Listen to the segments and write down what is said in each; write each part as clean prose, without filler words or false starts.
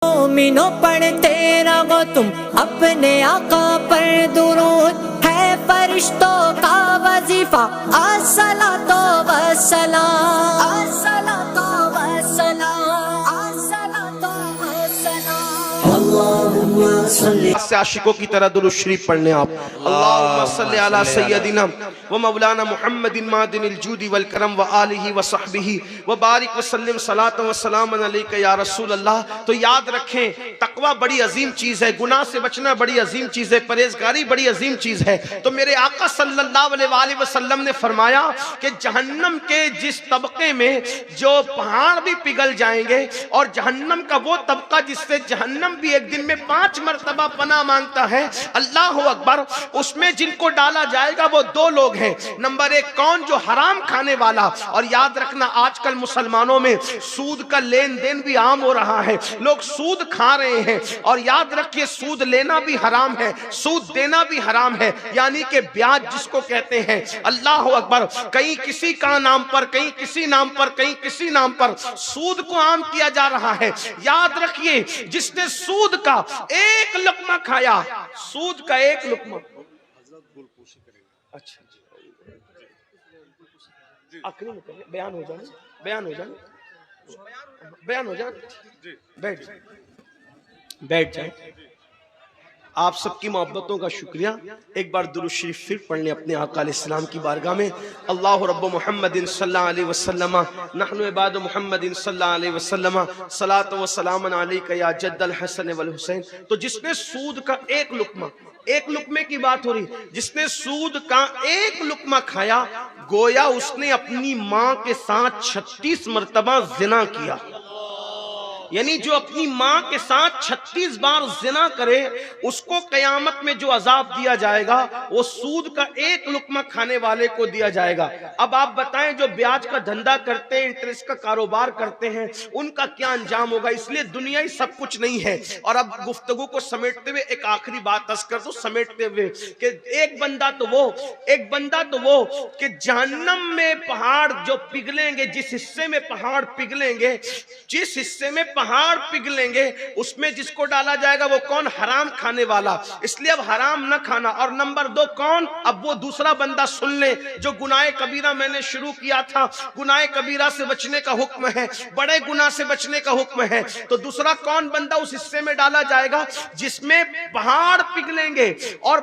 مومنوں پڑھتے رہو تم اپنے آقا پر درود، ہے فرشتوں کا وظیفہ الصلاۃ والسلام، الصلاۃ والسلام، الصلاۃ والسلام، اللہم صلی۔ سے عاشقوں کی طرح درود شریف پڑھنے آپ، اللہم صلی علی سیدنا و مولانا محمد معدن الجود والکرم و آلہ و صحبہ و بارک وسلم صلاۃ و سلام علیک یا رسول اللہ۔ تو یاد رکھیں تقوی بڑی عظیم چیز ہے، گناہ سے بچنا بڑی عظیم چیز ہے، پرہیزگاری بڑی عظیم چیز ہے۔ تو میرے آقا صلی اللہ علیہ وآلہ وسلم نے فرمایا کہ جہنم کے جس طبقے میں جو پہاڑ بھی پگھل جائیں گے، اور جہنم کا وہ طبقہ جس سے جہنم بھی ایک دن میں 5 مرتبہ پناہ مانگتا ہے، اللہ اکبر، اس میں جن کو ڈالا جائے گا وہ 2 لوگ ہیں۔ نمبر 1 کون؟ جو حرام کھانے والا۔ اور یاد رکھنا آج کل مسلمانوں میں سود کا لین دین بھی عام ہو رہا ہے، لوگ سود کھا رہے ہیں، اور یاد رکھیے سود لینا بھی حرام ہے، سود دینا بھی حرام ہے، یعنی کہ بیاج جس کو کہتے ہیں۔ اللہ اکبر، کہیں کسی کا نام پر، کہیں کسی نام پر، کہیں کسی نام پر سود کو عام کیا جا رہا ہے۔ یاد رکھیے جس نے سود کا 1 لقمہ کھایا، سود کا 1 لقمہ، اچھا آخری میں کہیں بیان ہو جانا، بیان ہو جانا، بیان ہو جانا، بیٹھ جائیں، بیٹھ جائیں۔ آپ سب کی محبتوں کا شکریہ۔ ایک بار درود شریف پھر پڑھ لیں اپنے آقا علیہ السلام کی بارگاہ میں۔ اللہ رب محمد صلی اللہ علیہ وسلم، نحن عباد محمد صلی اللہ علیہ وسلم، صلاۃ و سلام علیک یا جد الحسن والحسین۔ تو جس نے سود کا 1 لقمہ، 1 لقمے کی بات ہو رہی، جس نے سود کا 1 لقمہ کھایا، گویا اس نے اپنی ماں کے ساتھ 36 مرتبہ زنا کیا۔ یعنی جو اپنی ماں کے ساتھ 36 بار زنا کرے، اس کو قیامت میں جو عذاب دیا جائے گا وہ سود کا 1 لقمہ کھانے والے کو دیا جائے گا۔ اب آپ بتائیں جو بیاج کا دھندا کرتے ہیں، انٹرسٹ کا کاروبار کرتے ہیں، ان کا کیا انجام ہوگا؟ اس لیے دنیا ہی سب کچھ نہیں ہے۔ اور اب گفتگو کو سمیٹتے ہوئے ایک آخری بات عرض کر دوں، سمیٹتے ہوئے کہ ایک بندہ تو وہ کہ جہنم میں پہاڑ جو پگھلیں گے، جس حصے میں پہاڑ پگھلیں گے، جس حصے میں پہاڑ پگھلیں گے، اس میں جس کو ڈالا جائے گا وہ کون؟ حرام کھانے والا۔ اس لیے اب حرام نہ کھانا۔ اور نمبر 2 کون؟ اب وہ دوسرا بندہ سن لے جو گناہ کبیرہ میں نے شروع کیا تھا، گناہ کبیرہ سے بچنے کا حکم ہے، بڑے گناہ سے بچنے کا حکم ہے۔ تو دوسرا کون بندہ اس حصے میں ڈالا جائے گا جس میں پہاڑ پگھلیں گے، اور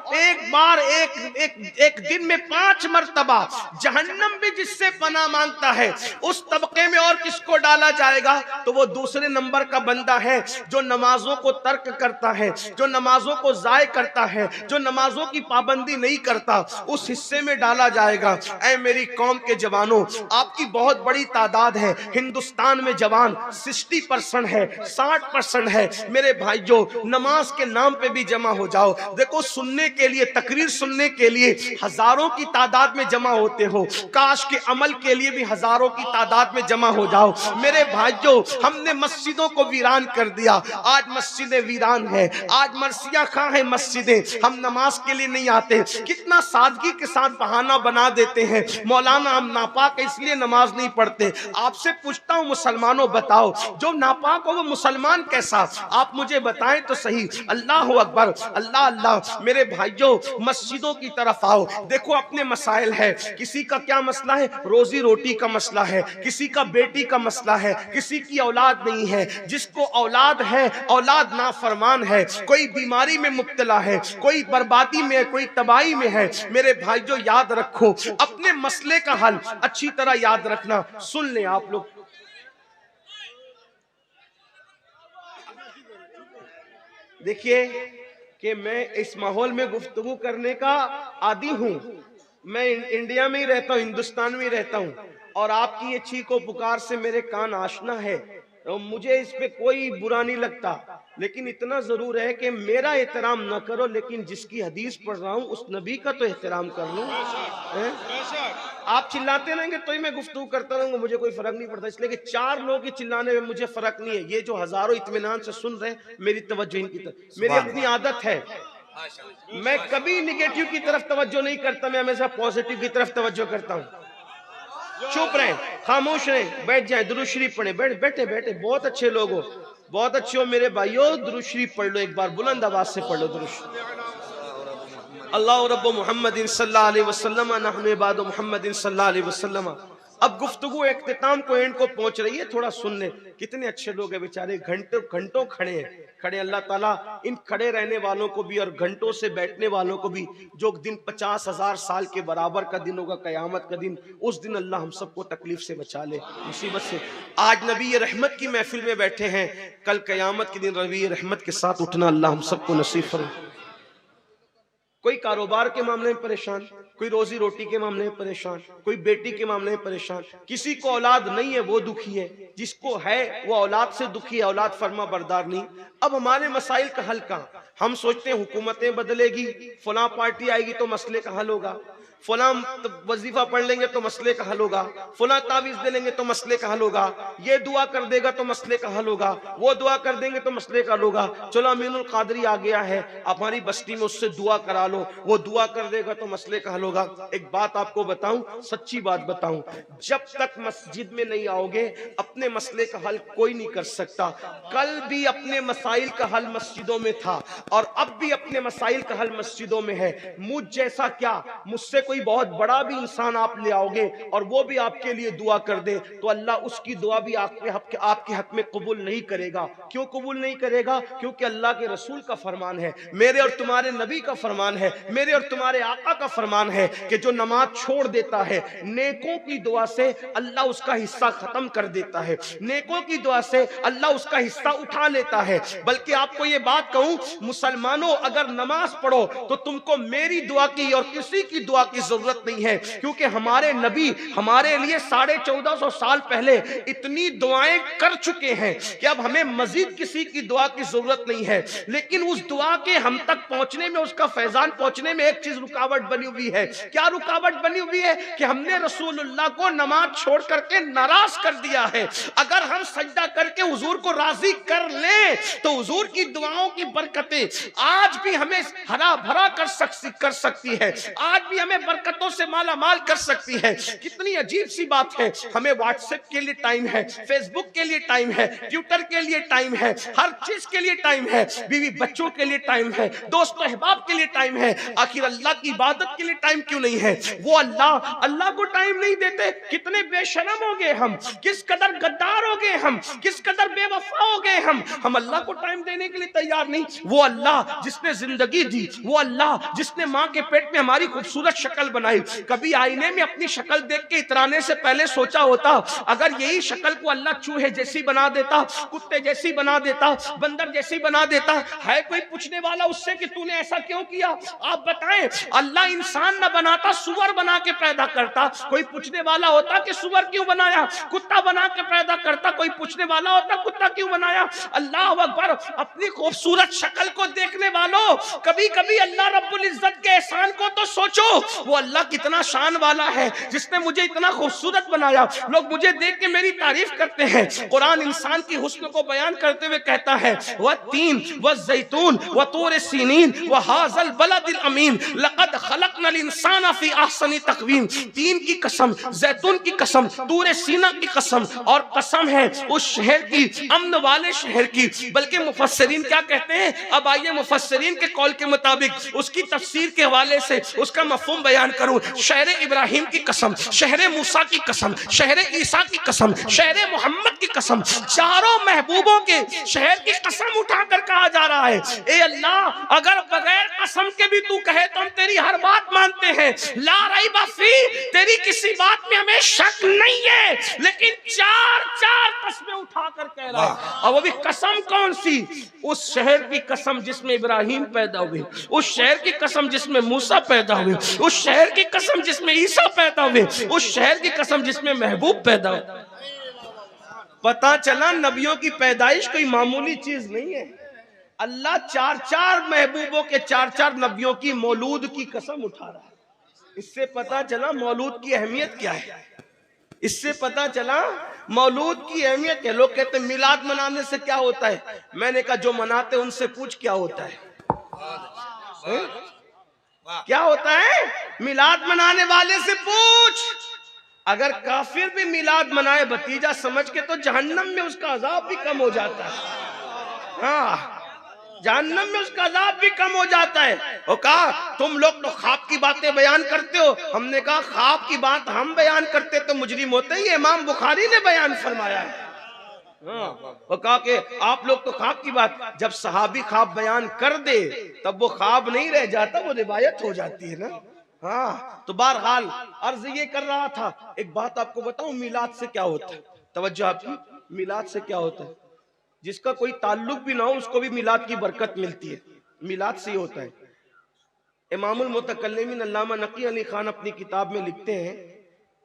ایک دن میں 5 مرتبہ جہنم بھی جس سے پناہ مانگتا ہے، اس طبقے میں اور کس کو ڈالا جائے گا؟ تو وہ دوسرے نمبر کا بندہ ہے جو نمازوں کو ترک کرتا ہے، جو نمازوں کو ضائع کرتا ہے، جو نمازوں کی پابندی نہیں کرتا، اس حصے میں ڈالا جائے گا۔ اے میری قوم کے جوانوں، آپ کی بہت بڑی تعداد ہے، ہندوستان میں جوان 60% ہے، 60% ہے۔ میرے بھائیو، نماز کے نام پہ بھی جمع ہو جاؤ۔ دیکھو سننے کے لیے، تقریر سننے کے لیے ہزاروں کی تعداد میں جمع ہوتے ہو، کاش کے عمل کے لیے بھی ہزاروں کی تعداد میں جمع ہو جاؤ۔ میرے بھائیو، ہم نے مسجدوں کو ویران کر دیا، آج مسجدیں ویران ہیں، آج مرثیہ خواہ ہیں مسجدیں، ہم نماز کے لیے نہیں آتے۔ کتنا سادگی کے ساتھ بہانہ بنا دیتے ہیں، مولانا ہم ناپاک اس لیے نماز نہیں پڑھتے۔ آپ سے پوچھتا ہوں مسلمانوں، بتاؤ جو ناپاک ہو وہ مسلمان کیسا؟ آپ مجھے بتائیں تو صحیح۔ اللہ اکبر، اللہ اللہ۔ میرے بھائیوں، مسجدوں کی طرف آؤ، دیکھو اپنے مسائل ہے۔ کسی کا کیا مسئلہ ہے؟ روزی روٹی کا مسئلہ ہے، کسی کا بیٹی کا مسئلہ ہے، کسی کی اولاد نہیں ہے، جس کو اولاد ہے اولاد نافرمان ہے، کوئی بیماری میں مبتلا ہے، کوئی بربادی میں ہے، کوئی تباہی میں ہے۔ میرے بھائیو یاد رکھو اپنے مسئلے کا حل اچھی طرح یاد رکھنا۔ سن لیں آپ لوگ، دیکھیے کہ میں اس ماحول میں گفتگو کرنے کا عادی ہوں، میں انڈیا میں ہی رہتا ہوں، ہندوستان میں ہی رہتا ہوں، اور آپ کی یہ چیخ و پکار سے میرے کان آشنا ہے، مجھے اس پہ کوئی برا نہیں لگتا، لیکن اتنا ضرور ہے کہ میرا احترام نہ کرو، لیکن جس کی حدیث پڑھ رہا ہوں اس نبی کا تو احترام کر لوں۔ آپ چلاتے رہیں گے تو ہی میں گفتگو کرتا رہوں گا، مجھے کوئی فرق نہیں پڑتا، اس لیے کہ 4 لوگ ہی چلانے میں مجھے فرق نہیں ہے۔ یہ جو ہزاروں اطمینان سے سن رہے ہیں، میری توجہ ان کی طرف، میری اپنی عادت ہے، میں کبھی نگیٹو کی طرف توجہ نہیں کرتا، میں ہمیشہ پوزیٹو کی طرف توجہ کرتا ہوں۔ چپ رہیں، خاموش رہیں، بیٹھ جائیں، درود شریف پڑھیں، بیٹھے بیٹھے، بہت اچھے لوگ ہو، بہت اچھے ہو میرے بھائیو، درود شریف پڑھ لو، ایک بار بلند آواز سے پڑھ لو درود شریف۔ اللہ رب محمد صلی اللہ علیہ وسلم، نحن عباد محمد صلی اللہ علیہ وسلم۔ اب گفتگو اختتام کو اینڈ کو پہنچ رہی ہے، تھوڑا سن لیں۔ کتنے اچھے لوگ ہیں بیچارے، گھنٹوں کھڑے ہیں۔ اللہ تعالیٰ ان کھڑے رہنے والوں کو بھی اور گھنٹوں سے بیٹھنے والوں کو بھی، جو دن 50,000 سال کے برابر کا دن ہوگا، قیامت کا دن، اس دن اللہ ہم سب کو تکلیف سے بچا لے، مصیبت سے۔ آج نبی رحمت کی محفل میں بیٹھے ہیں، کل قیامت کے دن نبی رحمت کے ساتھ اٹھنا اللہ ہم سب کو نصیب فرمائے۔ کوئی کاروبار کے معاملے میں پریشان، کوئی روزی روٹی کے معاملے میں پریشان، کوئی بیٹی کے معاملے میں پریشان، کسی کو اولاد نہیں ہے وہ دکھی ہے، جس کو ہے وہ اولاد سے دکھی ہے، اولاد فرما بردار نہیں۔ اب ہمارے مسائل کا حل کہاں؟ ہم سوچتے ہیں حکومتیں بدلے گی، فلاں پارٹی آئے گی تو مسئلے کا حل ہوگا، فلاں وظیفہ پڑھ لیں گے تو مسئلے کا حل ہوگا، فلاں تعویذ دے لیں گے تو مسئلے کا حل ہوگا، یہ دعا کر دے گا تو مسئلے کا حل ہوگا، وہ دعا کر دیں گے تو مسئلے کا حل ہوگا۔ چلو امین القادری آ گیا ہے، ہماری بستی میں اس سے دعا کرا لو، وہ دعا کر دے گا تو مسئلے کا حل ہوگا۔ ایک بات آپ کو بتاؤں، سچی بات بتاؤں، جب تک مسجد میں نہیں آؤ گے اپنے مسئلے کا حل کوئی نہیں کر سکتا۔ کل بھی اپنے مسائل کا حل مسجدوں میں تھا اور اب بھی اپنے مسائل کا حل مسجدوں میں ہے۔ مجھ جیسا کیا، مجھ سے کوئی بہت بڑا بھی انسان آپ لے آؤ گے اور وہ بھی آپ کے لیے دعا کر دے تو اللہ اس کی دعا بھی آپ کے حق میں قبول نہیں کرے گا۔ کیوں قبول نہیں کرے گا؟ کیونکہ اللہ کے رسول کا فرمان ہے، میرے اور تمہارے نبی کا فرمان ہے، میرے اور تمہارے آقا کا فرمان ہے کہ جو نماز چھوڑ دیتا ہے نیکوں کی دعا سے اللہ اس کا حصہ ختم کر دیتا ہے، نیکوں کی دعا سے اللہ اس کا حصہ اٹھا لیتا ہے۔ بلکہ آپ کو یہ بات کہوں، مسلمانوں اگر نماز پڑھو تو تم کو میری دعا کی اور کسی کی دعا کی ضرورت نہیں ہے، کیونکہ ہمارے نبی ہمارے لیے 1450 سال پہلے اتنی دعائیں کر چکے ہیں کہ اب ہمیں مزید کسی کی دعا کی ضرورت نہیں ہے۔ لیکن اس دعا کے ہم تک پہنچنے میں، اس کا فیضان پہنچنے میں ایک چیز رکاوٹ بنی ہوئی ہے۔ کیا رکاوٹ بنی ہوئی ہے؟ کہ ہم نے رسول اللہ کو نماز چھوڑ کر کے ناراض کر دیا ہے۔ اگر ہم سجدہ کر کے حضور کو راضی کر لیں تو حضور کی دعاؤں کی برکتیں آج بھی ہمیں ہرا بھرا کر سکتی ہے، آج بھی ہمیں برکتوں سے مالا مال کر سکتی ہے۔ کتنی عجیب سی بات ہے، ہمیں واٹس ایپ کے لیے ٹائم ہے، فیس بک کے لیے ٹائم ہے، ٹویٹر کے لیے ٹائم ہے، ہر چیز کے لیے ٹائم ہے، بیوی بچوں کے لیے ٹائم ہے، دوست و احباب کے لیے ٹائم ہے، آخر اللہ کی عبادت کے لیے ٹائم کیوں نہیں ہے؟ وہ اللہ کو ٹائم نہیں دیتے۔ کتنے بے شرم ہو گئے ہم، کس قدر غدار ہو گئے ہم، کس قدر بے وفا ہو گئے ہم اللہ کو ٹائم دینے کے لیے تیار نہیں۔ وہ اللہ جس نے زندگی دی، وہ اللہ جس نے ماں کے پیٹ میں ہماری خوبصورت شکل بنائی، کبھی آئینے میں اپنی شکل دیکھ کے اترانے سے پہلے سوچا ہوتا اگر یہی شکل کو اللہ چوہے جیسی بنا دیتا، کتے جیسی بنا دیتا، بندر جیسی بنا دیتا، ہے کوئی پوچھنے والا اس سے کہ تو نے ایسا کیوں کیا؟ آپ بتائیں، اللہ انسان نہ بناتا، سور بنا کے پیدا کرتا، کوئی پوچھنے والا ہوتا کہ سور کیوں بنایا؟ کتا بنا کے پیدا کرتا، کوئی پوچھنے والا ہوتا کتا کیوں بنایا؟ اللہ اکبر۔ اپنی خوبصورت شکل کو دیکھنے والوں، کبھی کبھی اللہ رب العزت کے احسان کو تو سوچو، وہ اللہ کتنا شان والا ہے جس نے مجھے اتنا خوبصورت بنایا۔ لوگ مجھے دیکھ کے میری تعریف کرتے ہیں۔ قرآن انسان کی حسن کو بیان کرتے ہوئے کہتا ہے والتین والزیتون وطور سینین وہذا البلد الامین لقد خلقنا الانسان فی احسن تقویم۔ تین کی قسم، زیتون کی قسم، طور سینا کی قسم، اور قسم ہے اس شہر کی، امن والے شہر کی۔ بلکہ مفسرین کیا کہتے ہیں؟ اب آئیے مفسرین کے قول کے مطابق اس کی تفسیر کے حوالے سے اس کا مفہوم بیان کروں۔ شہر ابراہیم کی قسم، شہر موسیٰ کی قسم، شہر عیسیٰ کی قسم، شہر محمد کی قسم، چاروں محبوبوں کے شہر کی قسم اٹھا کر کہا جا رہا ہے اے اللہ اگر بغیر قسم کے بھی تو کہے تو ہم تیری ہر بات مانتے ہیں، لا ریب فی، تیری کسی بات میں ہمیں شک نہیں ہے، لیکن چار قسمیں اٹھا کر کہہ رہا ہے۔ اور وہ بھی قسم کون سی؟ اس شہر کی قسم جس میں ابراہیم پیدا ہوئے، اس شہر کی قسم جس میں موسیٰ پیدا ہوئے، اس شہر کی قسم جس میں عیسیٰ پیدا ہوئے، اس شہر کی قسم جس میں محبوب پیدا ہوئے۔ پتہ چلا نبیوں کی پیدائش کوئی معمولی چیز نہیں ہے۔ اللہ چار محبوبوں کے چار نبیوں کی مولود کی قسم اٹھا رہا ہے۔ اس سے پتہ چلا مولود کی اہمیت کیا ہے، اس سے پتہ چلا مولود کی اہمیت ہے۔ لوگ کہتے ہیں میلاد منانے سے کیا ہوتا ہے؟ میں نے کہا جو مناتے ان سے پوچھ کیا ہوتا ہے، کیا ہوتا ہے؟ میلاد منانے والے سے پوچھ۔ اگر کافر بھی میلاد منائے بھتیجا سمجھ کے تو جہنم میں اس کا عذاب بھی کم ہو جاتا ہے. ہاں جہنم میں اس کا عذاب بھی کم ہو جاتا ہے. وہ کہا تم لوگ تو خواب کی باتیں بیان کرتے ہو. ہم نے کہا خواب کی بات ہم بیان کرتے تو مجرم ہوتے. یہ امام بخاری نے بیان فرمایا ہے. وہ کہا کہ آپ لوگ تو خواب کی بات, جب صحابی خواب بیان کر دے تب وہ خواب نہیں رہ جاتا, وہ روایت ہو جاتی ہے نا. ہاں تو بہرحال عرض یہ کر رہا تھا, ایک بات آپ کو بتاؤں میلاد سے کیا ہوتا ہے. توجہ آپ کی, میلاد سے کیا ہوتا ہے. جس کا کوئی تعلق بھی نہ ہو اس کو بھی میلاد کی برکت ملتی ہے. میلاد سے یہ ہوتا ہے. امام المتکلمین علامہ نقی علی خان اپنی کتاب میں لکھتے ہیں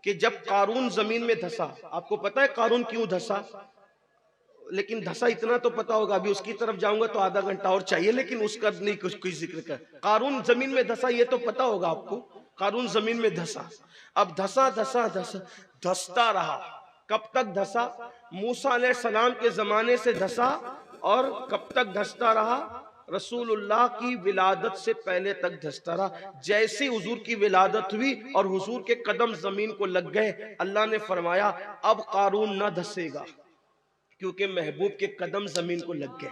کہ جب قارون زمین میں دھسا, آپ کو پتا ہے قارون کیوں دھسا, لیکن دھسا اتنا تو پتا ہوگا, ابھی اس کی طرف جاؤں گا تو آدھا گھنٹہ اور چاہیے, لیکن اس کا نہیں کچھ کوئی ذکر کر. قارون زمین میں دھسا یہ تو پتا ہوگا آپ کو, قارون زمین میں دھسا. اب دھسا دھسا دھسا دھستا رہا. کب تک دھسا؟ موسیٰ علیہ السلام کے زمانے سے دھسا, اور کب تک دھستا رہا؟ رسول اللہ کی ولادت سے پہلے تک دھستا رہا. جیسی حضور کی ولادت ہوئی اور حضور کے قدم زمین کو لگ گئے, اللہ نے فرمایا اب قارون نہ دھسے گا, کیونکہ محبوب کے قدم زمین کو لگ گئے.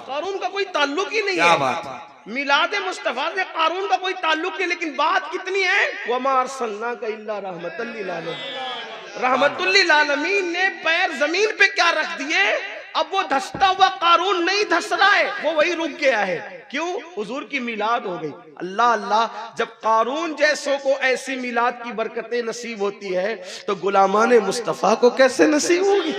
قارون کا کوئی تعلق ہی نہیں ہے. میلاد مصطفیٰ سے قارون کا کوئی تعلق نہیں, لیکن بات کتنی ہے, وَمَا أَرْسَلْنَاكَ إِلَّا رَحْمَةً لِّلْعَالَمِينَ. رحمت للعالمین نے پیر زمین پہ کیا رکھ دیے. اب وہ دھستا ہوا قارون نہیں دھس رہا ہے, وہ وہی رک گیا ہے. کیوں؟ حضور کی میلاد ہو گئی. اللہ اللہ, جب قارون جیسوں کو ایسی میلاد کی برکتیں نصیب ہوتی ہے تو غلامان مصطفیٰ کو کیسے نصیب ہوگی.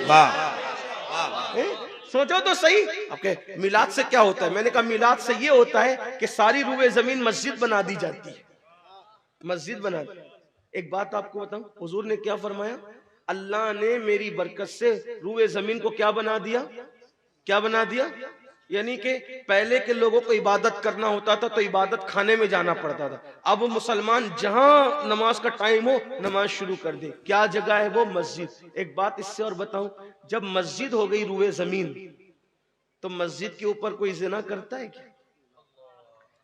سوچو تو صحیح. اوکے, میلاد سے کیا ہوتا ہے؟ میں نے کہا میلاد سے یہ ہوتا ہے کہ ساری روئے زمین مسجد بنا دی جاتی ہے. مسجد بنا دی. ایک بات آپ کو بتاؤں, حضور نے کیا فرمایا, اللہ نے میری برکت سے روئے زمین کو کیا بنا دیا, کیا بنا دیا. یعنی کہ پہلے کے لوگوں کو عبادت کرنا ہوتا تھا تو عبادت خانے میں جانا پڑتا تھا. اب مسلمان جہاں نماز کا ٹائم ہو نماز شروع کر دے. کیا جگہ ہے وہ؟ مسجد. ایک بات اس سے اور بتاؤں, جب مسجد ہو گئی روئے زمین تو مسجد کے اوپر کوئی زنا کرتا ہے کیا؟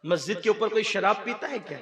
مسجد کے اوپر کوئی شراب پیتا ہے کیا؟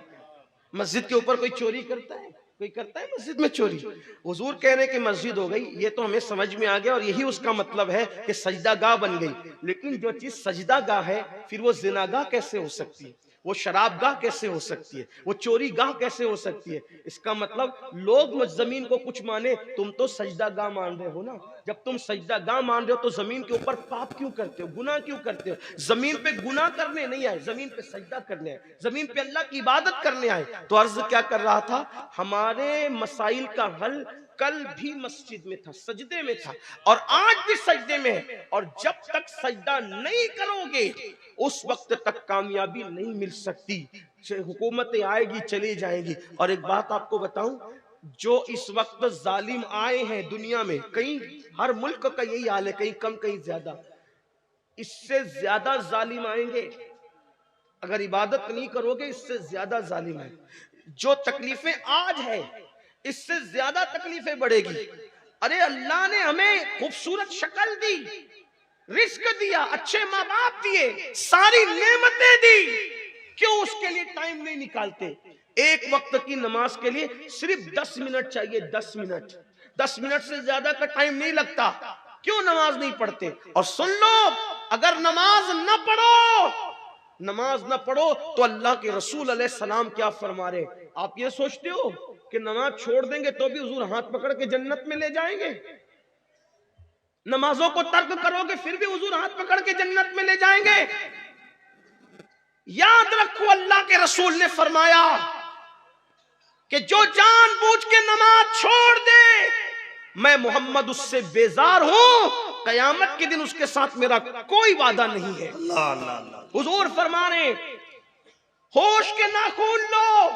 مسجد کے اوپر کوئی چوری کرتا ہے؟ کوئی کرتا ہے مسجد میں چوری؟ حضور کہہ رہے کہ مسجد ہو گئی, یہ تو ہمیں سمجھ میں آ گیا, اور یہی اس کا مطلب ہے کہ سجدہ گاہ بن گئی. لیکن جو چیز سجدہ گاہ ہے پھر وہ زنا گاہ کیسے ہو سکتی ہے, وہ شراب گاہ کیسے ہو سکتی ہے, وہ چوری گاہ کیسے ہو سکتی ہے؟ اس کا مطلب لوگ زمین کو کچھ مانے, تم تو سجدہ گاہ مان رہے ہو نا. جب تم سجدہ گاہ مان رہے ہو تو زمین کے اوپر پاپ کیوں کرتے ہو, گناہ کیوں کرتے ہو؟ زمین پہ گناہ کرنے نہیں آئے, زمین پہ سجدہ کرنے آئے, زمین پہ اللہ کی عبادت کرنے آئے. تو عرض کیا کر رہا تھا, ہمارے مسائل کا حل کل بھی مسجد میں تھا, سجدے میں تھا, اور آج بھی سجدے میں ہے. اور جب تک سجدہ نہیں کرو گے اس وقت تک کامیابی نہیں مل سکتی. حکومتیں آئے گی چلی جائیں گی. اور ایک بات آپ کو بتاؤں, جو اس وقت ظالم آئے ہیں دنیا میں, کہیں ہر ملک کا یہی حال ہے, کہیں کم کہیں زیادہ, اس سے زیادہ ظالم آئیں گے. اگر عبادت نہیں کرو گے اس سے زیادہ ظالم آئیں. جو تکلیفیں آج ہیں اس سے زیادہ تکلیفیں بڑھے گی. ارے اللہ نے ہمیں خوبصورت شکل دی, رزق دیا, اچھے ماں باپ دیے, ساری نعمتیں دی, کیوں اس کے لیے ٹائم نہیں نکالتے؟ ایک وقت کی نماز کے لیے صرف 10 منٹ چاہیے, 10 منٹ, 10 منٹ سے زیادہ کا ٹائم نہیں لگتا. کیوں نماز نہیں پڑھتے؟ اور سن لو, اگر نماز نہ پڑھو تو اللہ کے رسول علیہ السلام کیا فرما رہے؟ آپ یہ سوچتے ہو کہ نماز چھوڑ دیں گے تو بھی حضور ہاتھ پکڑ کے جنت میں لے جائیں گے؟ نمازوں کو ترک کرو گے پھر بھی حضور ہاتھ پکڑ کے جنت میں لے جائیں گے؟ یاد رکھو, اللہ کے رسول نے فرمایا کہ جو جان بوجھ کے نماز چھوڑ دے میں محمد اس سے بیزار ہوں, قیامت کے دن اس کے ساتھ میرا کوئی وعدہ نہیں ہے. حضور فرما رہے ہوش کے ناخن لو,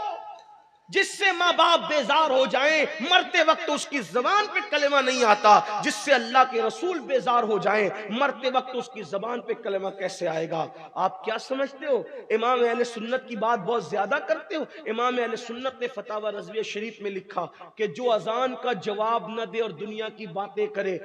جس سے ماں باپ بیزار ہو جائیں, مرتے وقت اس کی زبان پہ کلمہ نہیں آتا, جس سے اللہ کے رسول بیزار ہو جائیں, مرتے وقت اس کی زبان پہ کلمہ کیسے آئے گا؟ آپ کیا سمجھتے ہو امام اہل سنت کی بات بہت زیادہ کرتے ہو؟ امام اہل سنت نے فتاوی رضویہ شریف میں لکھا کہ جو اذان کا جواب نہ دے اور دنیا کی باتیں کرے,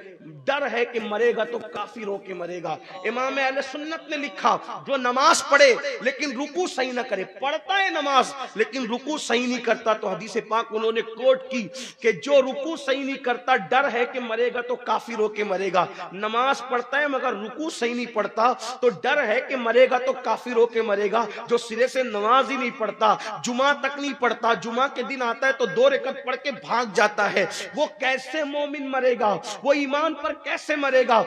ڈر ہے کہ مرے گا تو کافر ہو کے مرے گا. امام اہل سنت نے لکھا جو نماز پڑھے لیکن رکوع صحیح نہ کرے, پڑھتا ہے نماز لیکن رکوع صحیح نہیں کرتا, کرتا تو حدیث پاک انہوں نے کوٹ کی کہ جو رکوع صحیح نہیں کرتا ڈر ہے کہ مرے گا تو کافر ہو کے مرے گا، نماز پڑھتا ہے مگر رکوع صحیح نہیں پڑھتا تو ڈر ہے کہ مرے گا تو کافر ہو کے مرے گا۔ جو سرے سے نماز ہی نہیں پڑھتا، جمعہ تک نہیں پڑھتا، جمعہ کے دن آتا ہے تو 2 رکعت پڑھ کے بھاگ جاتا ہے، وہ کیسے مومن مرے گا؟ وہ ایمان پر کیسے مرے گا؟